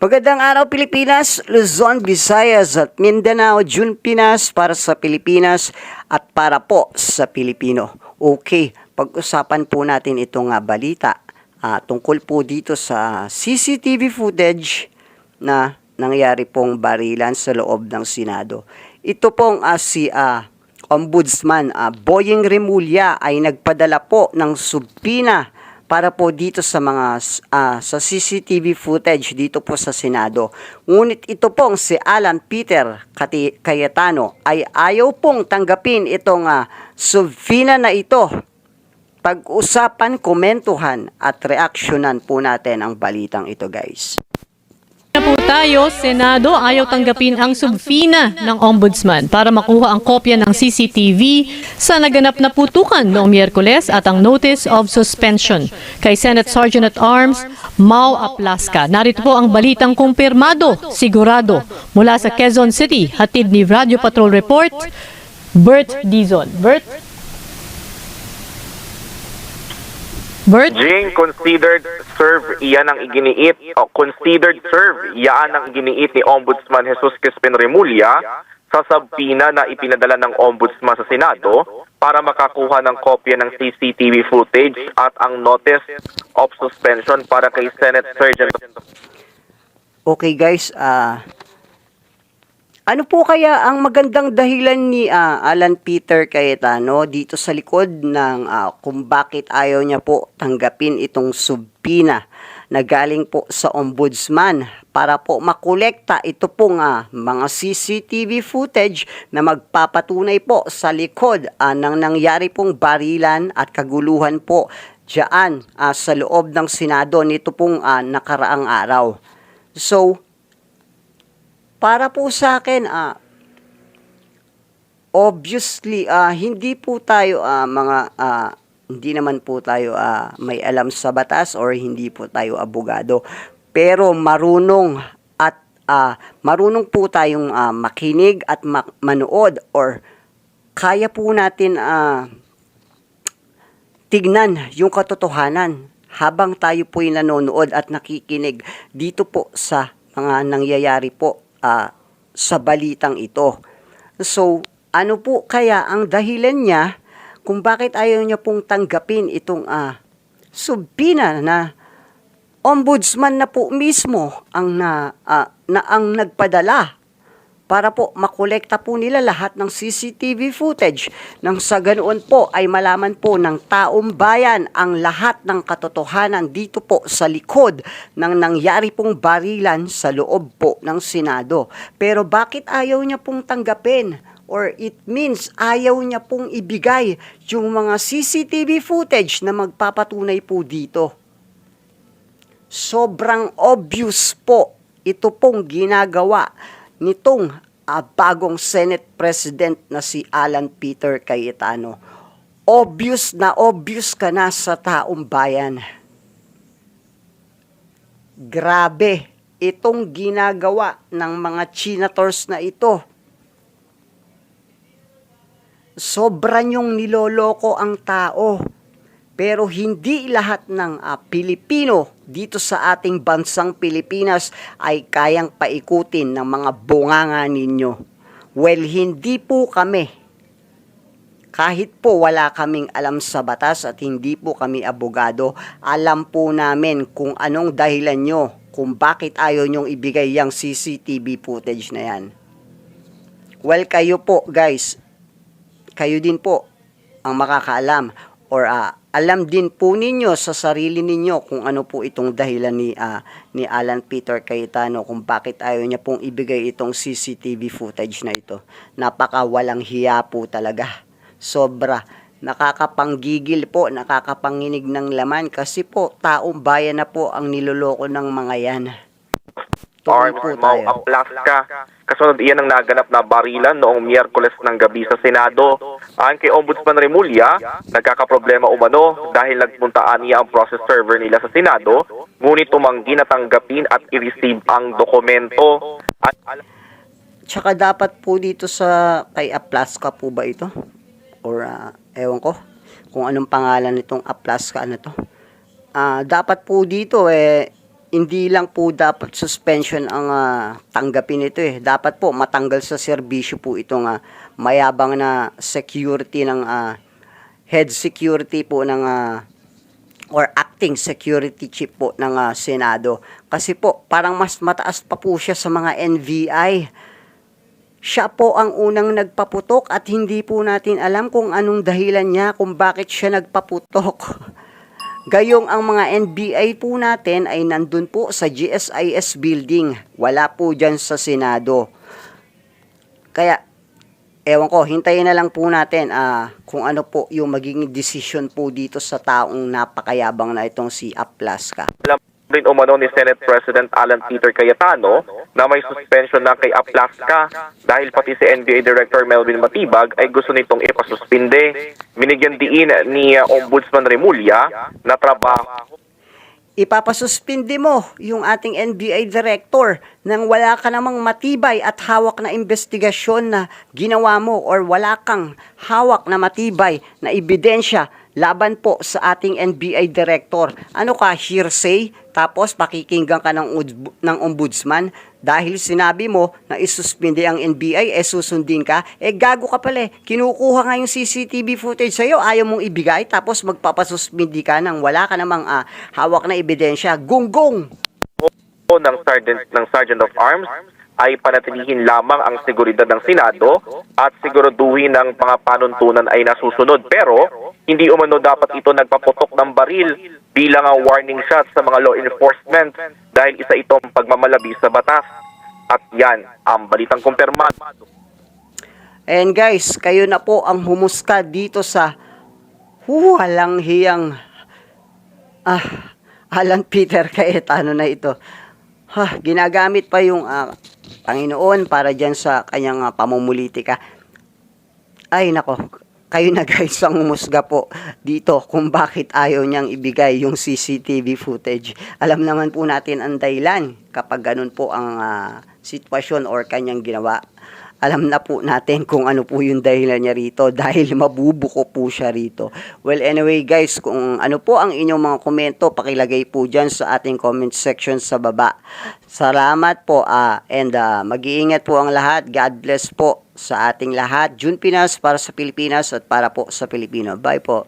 Magandang araw Pilipinas, Luzon, Visayas at Mindanao, June Pinas para sa Pilipinas at para po sa Pilipino. Okay, pag-usapan po natin itong balita tungkol po dito sa CCTV footage na nangyari pong barilan sa loob ng Senado. Ito pong si Ombudsman Boyeng Remulla ay nagpadala po ng subpina para po dito sa mga sa CCTV footage dito po sa Senado. Ngunit ito pong si Alan Peter Cayetano ay ayaw pong tanggapin itong subpoena na ito. Pag-usapan, komentuhan at reaksyonan po natin ang balitang ito, guys. Na po tayo, Senado ayaw tanggapin ang subpoena ng Ombudsman para makuha ang kopya ng CCTV sa naganap na putukan noong Miyerkules at ang Notice of Suspension kay Senate Sergeant at Arms Mau Aplasca. Narito po ang balitang kumpirmado, sigurado, mula sa Quezon City, hatid ni Radio Patrol Report, Bert Dizon. Bert? Jing, considered serve, iyan ang iginiit, o considered serve, iyan ang iginiit ni Ombudsman Jesus Crispin Remulla sa subpoena na ipinadala ng Ombudsman sa Senado para makakuha ng kopya ng CCTV footage at ang Notice of Suspension para kay Senate Sergeant. Okay guys, ano po kaya ang magandang dahilan ni Alan Peter Cayetano dito sa likod ng kung bakit ayaw niya po tanggapin itong subpoena na galing po sa Ombudsman para po makolekta ito pong mga CCTV footage na magpapatunay po sa likod ng nangyari pong barilan at kaguluhan po diyan sa loob ng Senado nito pong nakaraang araw. So, para po sa akin, obviously, hindi po tayo hindi naman po tayo may alam sa batas or hindi po tayo abogado. Pero marunong at marunong po tayong makinig at manood or kaya po natin tignan yung katotohanan habang tayo po'y nanonood at nakikinig dito po sa mga nangyayari po sa balitang ito. So, ano po kaya ang dahilan niya kung bakit ayaw niya pong tanggapin itong subpoena na Ombudsman na po mismo ang ang nagpadala para po makolekta po nila lahat ng CCTV footage nang sa ganoon po ay malaman po ng taong bayan ang lahat ng katotohanan dito po sa likod ng nangyari pong barilan sa loob po ng Senado. Pero bakit ayaw niya pong tanggapin? Or it means ayaw niya pong ibigay yung mga CCTV footage na magpapatunay po dito. Sobrang obvious po ito pong ginagawa nitong bagong Senate President na si Alan Peter Cayetano. Obvious na obvious ka na sa taong bayan. Grabe itong ginagawa ng mga chinators na ito. Sobra niyong niloloko ang tao. Pero hindi lahat ng Pilipino dito sa ating bansang Pilipinas ay kayang paikutin ng mga bunganga ninyo. Well, hindi po kami. Kahit po wala kaming alam sa batas at hindi po kami abogado, alam po namin kung anong dahilan nyo, kung bakit ayaw nyong ibigay yung CCTV footage na yan. Well, kayo po guys, kayo din po ang makakaalam or alam din po ninyo sa sarili ninyo kung ano po itong dahilan ni Alan Peter Cayetano kung bakit ayaw niya pong ibigay itong CCTV footage na ito. Napaka walang hiya po talaga. Sobra. Nakakapanggigil po, nakakapanginig ng laman kasi po taong bayan na po ang niloloko ng mga yan. Arms Mau Aplasca. Kasunod iyan ang naganap na barilan noong Miyerkules ng gabi sa Senado. Ayon kay Ombudsman Remulla, nagkakaproblema umano dahil nagpuntaan niya ang process server nila sa Senado, ngunit tumanggi na tanggapin at i-receive ang dokumento. Tsaka dapat po dito sa kay Aplasca po ba ito? Or ewan ko kung anong pangalan nitong Aplasca ano to. Dapat po dito hindi lang po dapat suspension ang tanggapin ito eh. Dapat po matanggal sa serbisyo po itong mayabang na security ng head security po ng or acting security chief po ng Senado. Kasi po, parang mas mataas pa po siya sa mga NVI. Siya po ang unang nagpaputok at hindi po natin alam kung anong dahilan niya kung bakit siya nagpaputok. Gayong ang mga NBI po natin ay nandun po sa GSIS building. Wala po dyan sa Senado. Kaya, ewan ko, hintayin na lang po natin kung ano po yung magiging decision po dito sa taong napakayabang na itong si Aplaska. Alam rin umano ni Senate President Alan Peter Cayetano na may suspension na kay Aplaska dahil pati si NBA Director Melvin Matibag ay gusto nitong ipasuspinde. Binigyan diin ni Ombudsman Remulla na trabaho Ipapasuspindi mo yung ating NBI Director nang wala ka namang matibay at hawak na investigasyon na ginawa mo or wala kang hawak na matibay na ebidensya laban po sa ating NBI Director. Ano ka, hearsay? Tapos pakikinggan ka ng ombudsman dahil sinabi mo na isuspindi ang NBI, susundin ka, gago ka pala Kinukuha nga yung CCTV footage sa'yo, ayaw mong ibigay, tapos magpapasuspindi ka nang wala ka namang hawak na ebidensya. Gunggong! ng Sergeant of Arms ay panatilihin lamang ang seguridad ng Senado at siguraduhin ng mga panuntunan ay nasusunod. Pero hindi umano dapat ito nagpaputok ng baril bilang ang warning shot sa mga law enforcement dahil isa itong pagmamalabi sa batas. At yan ang balitang kumpirmado. And guys, kayo na po ang humusga dito sa walang hiyang Alan Peter Cayetano na ito. Ginagamit pa yung Panginoon para dyan sa kanyang pamumulitika. Ay nako, kayo na guys ang humusga po dito kung bakit ayaw niyang ibigay yung CCTV footage. Alam naman po natin ang dahilan kapag ganun po ang sitwasyon or kanyang ginawa. Alam na po natin kung ano po yung dahilan niya rito dahil mabubuko po siya rito. Well, anyway guys, kung ano po ang inyong mga komento, pakilagay po dyan sa ating comment section sa baba. Salamat po and mag-iingat po ang lahat. God bless po sa ating lahat. June Pinas para sa Pilipinas at para po sa Pilipino. Bye po.